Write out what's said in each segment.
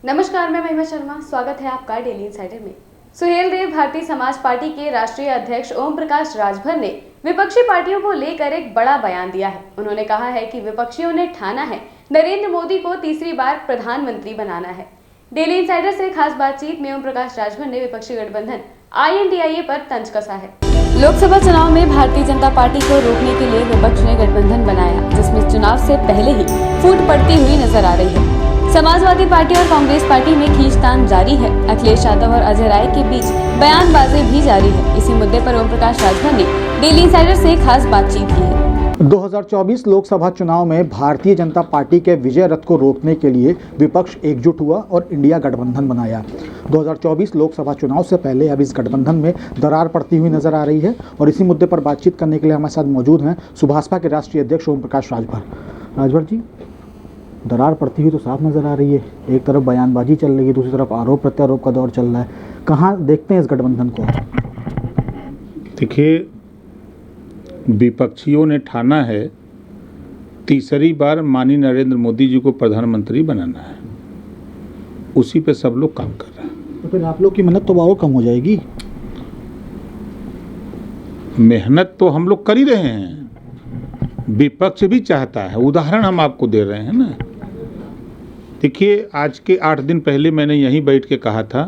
नमस्कार, मैं महिमा शर्मा। स्वागत है आपका डेली इंसाइडर में। सुहेल देव भारतीय समाज पार्टी के राष्ट्रीय अध्यक्ष ओम प्रकाश राजभर ने विपक्षी पार्टियों को लेकर एक बड़ा बयान दिया है। उन्होंने कहा है कि विपक्षियों ने ठाना है नरेंद्र मोदी को तीसरी बार प्रधानमंत्री बनाना है। डेली इंसाइडर से खास बातचीत में ओम प्रकाश राजभर ने विपक्षी गठबंधन INDIA पर तंज कसा है। लोकसभा चुनाव में भारतीय जनता पार्टी को रोकने के लिए विपक्ष ने गठबंधन बनाया, जिसमें चुनाव से पहले ही फूट पड़ती हुई नजर आ रही है। समाजवादी पार्टी और कांग्रेस पार्टी में खींचतान जारी है। अखिलेश यादव और अजय राय के बीच बयानबाजी भी जारी है। इसी मुद्दे पर ओम प्रकाश राजभर ने डेली इंसाइडर से खास बातचीत की है। 2024 लोकसभा चुनाव में भारतीय जनता पार्टी के विजय रथ को रोकने के लिए विपक्ष एकजुट हुआ और इंडिया गठबंधन बनाया। 2024 लोकसभा चुनाव से पहले अब इस गठबंधन में दरार पड़ती हुई नजर आ रही है और इसी मुद्दे पर बातचीत करने के लिए हमारे साथ मौजूद हैं सुभाषपा के राष्ट्रीय अध्यक्ष ओम प्रकाश राजभर। राजभर जी, दरार पड़ती हुई तो साफ नज़र आ रही है। एक तरफ बयानबाजी चल रही है, दूसरी तरफ आरोप प्रत्यारोप का दौर चल रहा है। कहाँ देखते हैं इस गठबंधन को? देखिए, विपक्षियों ने ठाना है तीसरी बार माननीय नरेंद्र मोदी जी को प्रधानमंत्री बनाना है। उसी पे सब लोग काम कर रहे हैं। तो फिर आप लोग की मेहनत तो और कम हो जाएगी। मेहनत तो हम लोग कर ही रहे हैं, विपक्ष भी चाहता है। उदाहरण हम आपको दे रहे हैं ना। देखिए, आज के 8 दिन पहले मैंने यहीं बैठ के कहा था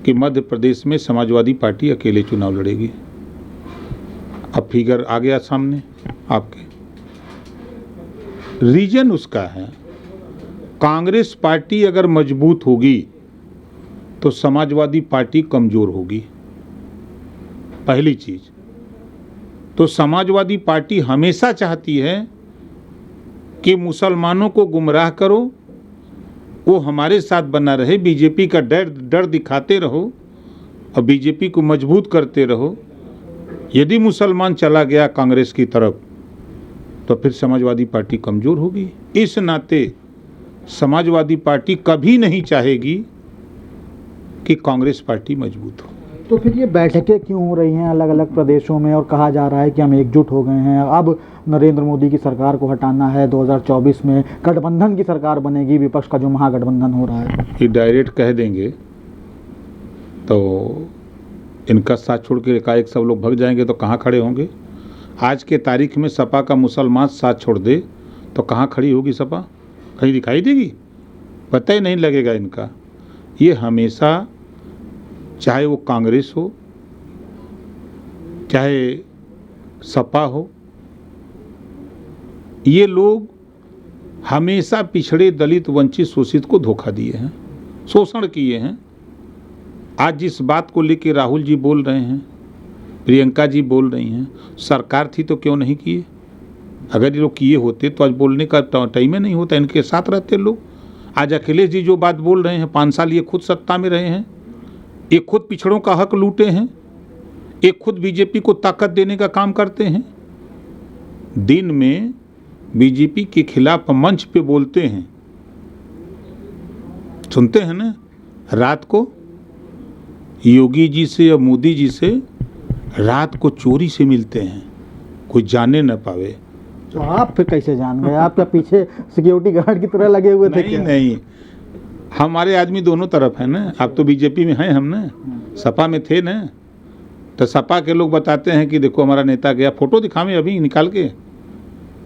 कि मध्य प्रदेश में समाजवादी पार्टी अकेले चुनाव लड़ेगी। अब फिगर आ गया सामने आपके। रीजन उसका है, कांग्रेस पार्टी अगर मजबूत होगी तो समाजवादी पार्टी कमजोर होगी। पहली चीज तो समाजवादी पार्टी हमेशा चाहती है कि मुसलमानों को गुमराह करो, वो हमारे साथ बना रहे, बीजेपी का डर दिखाते रहो और बीजेपी को मजबूत करते रहो। यदि मुसलमान चला गया कांग्रेस की तरफ तो फिर समाजवादी पार्टी कमज़ोर होगी। इस नाते समाजवादी पार्टी कभी नहीं चाहेगी कि कांग्रेस पार्टी मजबूत हो। तो फिर ये बैठकें क्यों हो रही हैं अलग अलग प्रदेशों में और कहा जा रहा है कि हम एकजुट हो गए हैं, अब नरेंद्र मोदी की सरकार को हटाना है, 2024 में गठबंधन की सरकार बनेगी, विपक्ष का जो महागठबंधन हो रहा है? ये डायरेक्ट कह देंगे तो इनका साथ छोड़ के एकाएक सब लोग भग जाएंगे तो कहाँ खड़े होंगे? आज के तारीख में सपा का मुसलमान साथ छोड़ दे तो कहाँ खड़ी होगी सपा? कहीं दिखाई देगी? पता ही नहीं लगेगा इनका। ये हमेशा, चाहे वो कांग्रेस हो चाहे सपा हो, ये लोग हमेशा पिछड़े, दलित, वंचित, शोषित को धोखा दिए हैं, शोषण किए हैं। आज जिस बात को लेकर राहुल जी बोल रहे हैं, प्रियंका जी बोल रही हैं, सरकार थी तो क्यों नहीं किए? अगर ये लोग किए होते तो आज बोलने का टाइम ही नहीं होता, इनके साथ रहते लोग। आज अखिलेश जी जो बात बोल रहे हैं, 5 साल ये खुद सत्ता में रहे हैं, ये खुद पिछड़ों का हक लूटे हैं, ये खुद बीजेपी को ताकत देने का काम करते हैं। दिन में बीजेपी के खिलाफ मंच पे बोलते हैं, सुनते हैं ना, रात को योगी जी से या मोदी जी से रात को चोरी से मिलते हैं, कोई जाने न पावे। तो आप फिर कैसे जान गए? आपके पीछे सिक्योरिटी गार्ड की तरह लगे हुए थे? नहीं नहीं, हमारे आदमी दोनों तरफ है ना। आप तो बीजेपी में हैं, हम ना सपा में थे ना। तो सपा के लोग बताते हैं कि देखो हमारा नेता गया, फोटो दिखावें अभी निकाल के,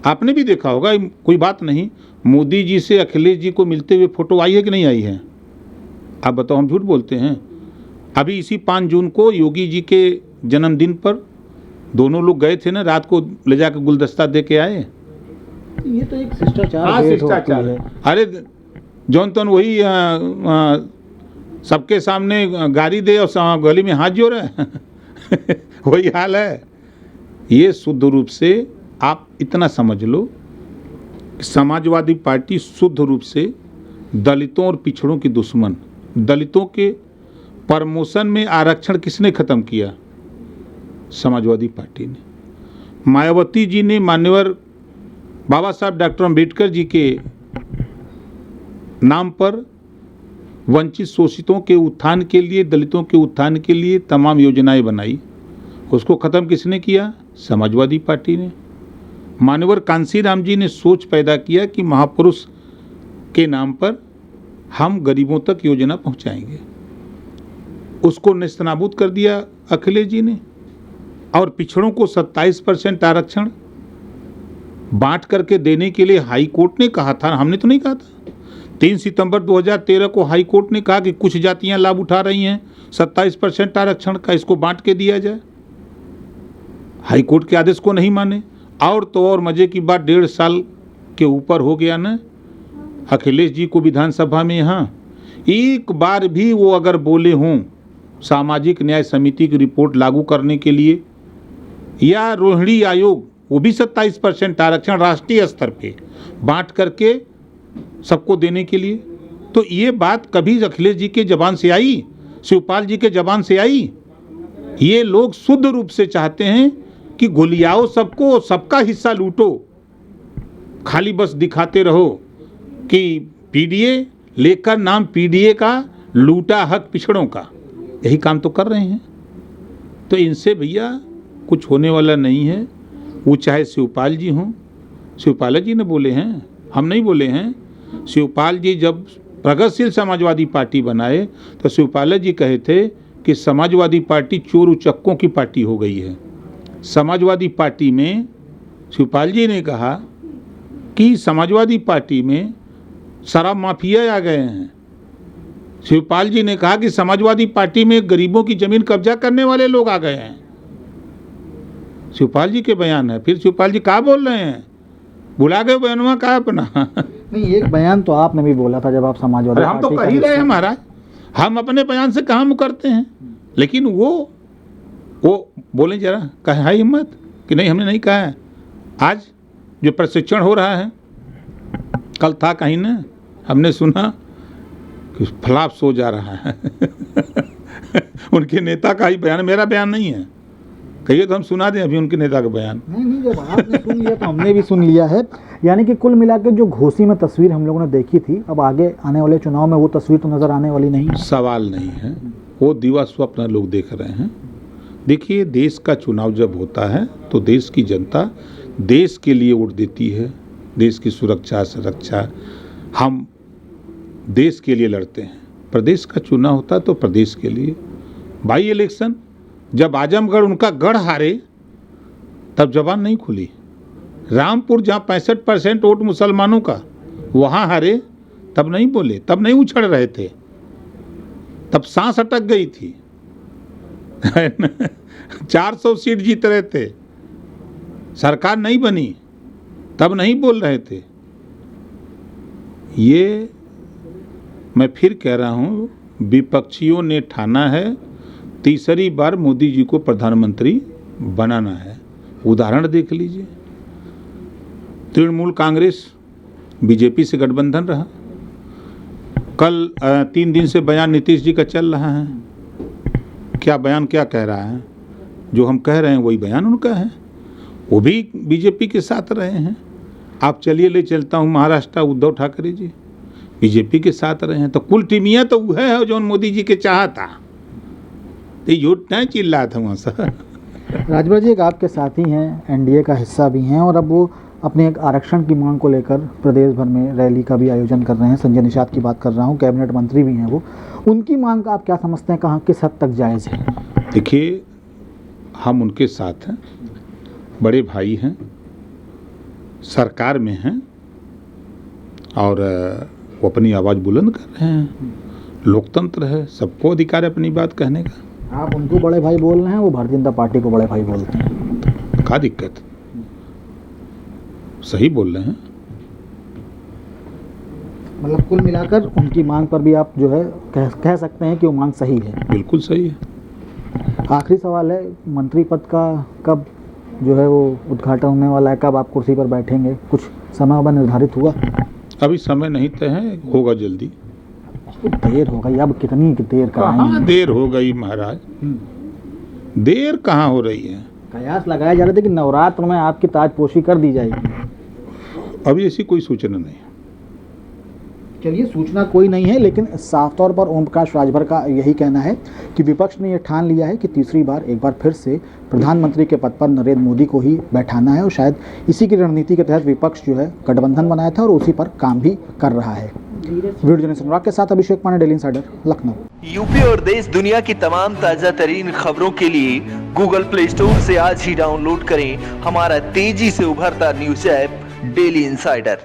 आपने भी देखा होगा, कोई बात नहीं। मोदी जी से अखिलेश जी को मिलते हुए फोटो आई है कि नहीं आई है? आप बताओ, हम झूठ बोलते हैं? अभी इसी 5 जून को योगी जी के जन्मदिन पर दोनों लोग गए थे ना, रात को ले जाकर गुलदस्ता दे के आए। ये तो एक शिष्टाचार। हाँ, शिष्टाचार है। अरे जौन तौन वही सबके सामने गाड़ी दे और गली में हाथ जोड़े वही हाल है। ये शुद्ध रूप से आप इतना समझ लो, समाजवादी पार्टी शुद्ध रूप से दलितों और पिछड़ों की दुश्मन। दलितों के प्रमोशन में आरक्षण किसने खत्म किया? समाजवादी पार्टी ने। मायावती जी ने मान्यवर बाबा साहब डॉक्टर अम्बेडकर जी के नाम पर वंचित शोषितों के उत्थान के लिए, दलितों के उत्थान के लिए तमाम योजनाएं बनाई। उसको ख़त्म किसने किया? समाजवादी पार्टी ने। मान्यवर कांसीराम जी ने सोच पैदा किया कि महापुरुष के नाम पर हम गरीबों तक योजना पहुंचाएंगे। उसको नेस्तनाबूद कर दिया अखिलेश जी ने, और पिछड़ों को 27% आरक्षण बांट करके देने के लिए हाई कोर्ट ने कहा था, हमने तो नहीं कहा था। 3 सितंबर 2013 को हाई कोर्ट ने कहा कि कुछ जातियां लाभ उठा रही हैं 27% आरक्षण का, इसको बांट के दिया जाए। हाई कोर्ट के आदेश को नहीं माने, और तो और मजे की बात 1.5 साल के ऊपर हो गया ना अखिलेश जी को विधानसभा में, यहाँ एक बार भी वो अगर बोले हों सामाजिक न्याय समिति की रिपोर्ट लागू करने के लिए, या रोहिणी आयोग वो भी 27% आरक्षण राष्ट्रीय स्तर पे बांट करके सबको देने के लिए, तो ये बात कभी अखिलेश जी के जबान से आई, शिवपाल जी के जबान से आई? ये लोग शुद्ध रूप से चाहते हैं कि गोलियाओ सबको, सबका हिस्सा लूटो, खाली बस दिखाते रहो कि पीडीए लेकर नाम पीडीए का, लूटा हक पिछड़ों का, यही काम तो कर रहे हैं। तो इनसे भैया कुछ होने वाला नहीं है। वो चाहे शिवपाल जी हों, शिवपाल जी ने बोले हैं, हम नहीं बोले हैं। शिवपाल जी जब प्रगतिशील समाजवादी पार्टी बनाए तो शिवपाल जी कहे थे कि समाजवादी पार्टी चोर उचक्कों की पार्टी हो गई है। समाजवादी पार्टी में शिवपाल जी ने कहा कि समाजवादी पार्टी में शराब माफिया आ गए हैं। शिवपाल जी ने कहा कि समाजवादी पार्टी में गरीबों की जमीन कब्जा करने वाले लोग आ गए हैं। शिवपाल जी के बयान है। फिर शिवपाल जी कहाँ बोल रहे हैं? बुला गए बयानवा का अपना। नहीं, एक बयान तो आपने भी बोला था जब आप समाजवादी हम तो कह ही रहे हैं महाराज, हम अपने बयान से कहाँ मुकरते हैं। लेकिन वो बोले जरा, कहा है हिम्मत कि नहीं हमने नहीं कहा है। आज जो प्रशिक्षण हो रहा है, कल था कहीं ना, हमने सुना कि फ्लॉप सो जा रहा है। उनके नेता का ही बयान, मेरा बयान नहीं है। कहिए तो हम सुना दें अभी उनके नेता का बयान। नहीं, जब आपने सुन लिया तो हमने भी सुन लिया है। यानी कि कुल मिलाकर जो घोसी में तस्वीर हम लोगों ने देखी थी, अब आगे आने वाले चुनाव में वो तस्वीर तो नजर आने वाली नहीं है। सवाल नहीं है, वो दिवा स्वप्न लोग देख रहे हैं। देखिए, देश का चुनाव जब होता है तो देश की जनता देश के लिए वोट देती है। देश की सुरक्षा संरक्षा हम देश के लिए लड़ते हैं। प्रदेश का चुनाव होता है तो प्रदेश के लिए। बाई इलेक्शन जब आजमगढ़ उनका गढ़ हारे तब जबान नहीं खुली। रामपुर जहाँ 65% वोट मुसलमानों का, वहाँ हारे तब नहीं बोले, तब नहीं उछड़ रहे थे, तब सांस अटक गई थी। 400 सीट जीत रहे थे, सरकार नहीं बनी, तब नहीं बोल रहे थे। ये मैं फिर कह रहा हूँ, विपक्षियों ने ठाना है तीसरी बार मोदी जी को प्रधानमंत्री बनाना है। उदाहरण देख लीजिए, तृणमूल कांग्रेस बीजेपी से गठबंधन रहा। कल 3 दिन से बयान नीतीश जी का चल रहा है। क्या बयान क्या कह रहा है? जो हम कह रहे हैं वही बयान उनका है। वो भी बीजेपी के साथ रहे हैं। आप चलिए ले चलता हूँ महाराष्ट्र, उद्धव ठाकरे जी बीजेपी के साथ रहे हैं। तो कुल टीमिया तो वह है जो मोदी जी के चाहता। ये नहीं चिल्ला था वहाँ से। राजभर जी एक आपके साथी हैं, एनडीए का हिस्सा भी हैं, और अब वो अपने एक आरक्षण की मांग को लेकर प्रदेश भर में रैली का भी आयोजन कर रहे हैं। संजय निषाद की बात कर रहा हूँ, कैबिनेट मंत्री भी हैं वो। उनकी मांग का आप क्या समझते हैं, कहाँ किस हद तक जायज़ है? देखिए, हम उनके साथ हैं, बड़े भाई हैं, सरकार में हैं, और वो अपनी आवाज़ बुलंद कर रहे हैं। लोकतंत्र है, सबको अधिकार है अपनी बात कहने का। आप उनको बड़े भाई बोल रहे हैं, वो भारतीय जनता पार्टी को बड़े भाई बोलते हैं। क्या दिक्कत? सही बोल रहे हैं। मतलब कुल मिलाकर उनकी मांग पर भी आप जो है कह सकते हैं कि वो मांग सही है। बिल्कुल सही है। आखिरी सवाल है, मंत्री पद का कब जो है वो उद्घाटन होने वाला है? कब आप कुर्सी पर बैठेंगे? कुछ समय निर्धारित हुआ? अभी समय नहीं तय है, होगा जल्दी। देर हो गई, अब कितनी देर कहाँ देर हो गई महाराज? देर कहाँ हो रही है? कयास लगाया जा रहा था कि नवरात्र में आपकी ताजपोशी कर दी जाएगी। अभी ऐसी कोई सूचना नहीं। चलिए, सूचना कोई नहीं है, लेकिन साफ तौर पर ओम प्रकाश राजभर का यही कहना है कि विपक्ष ने यह ठान लिया है कि तीसरी बार एक बार फिर से प्रधानमंत्री के पद पर नरेंद्र मोदी को ही बैठाना है, और शायद इसी की रणनीति के तहत विपक्ष जो है गठबंधन बनाया था और उसी पर काम भी कर रहा है। वीडियो जर्नलिस्ट अनुराग के साथ Abhishek Pandey, daily insider, Lucknow. UP और देश दुनिया की तमाम ताजा तरीन खबरों के लिए गूगल प्ले स्टोर से आज ही डाउनलोड करें हमारा तेजी से उभरता न्यूज ऐप डेली इंसाइडर।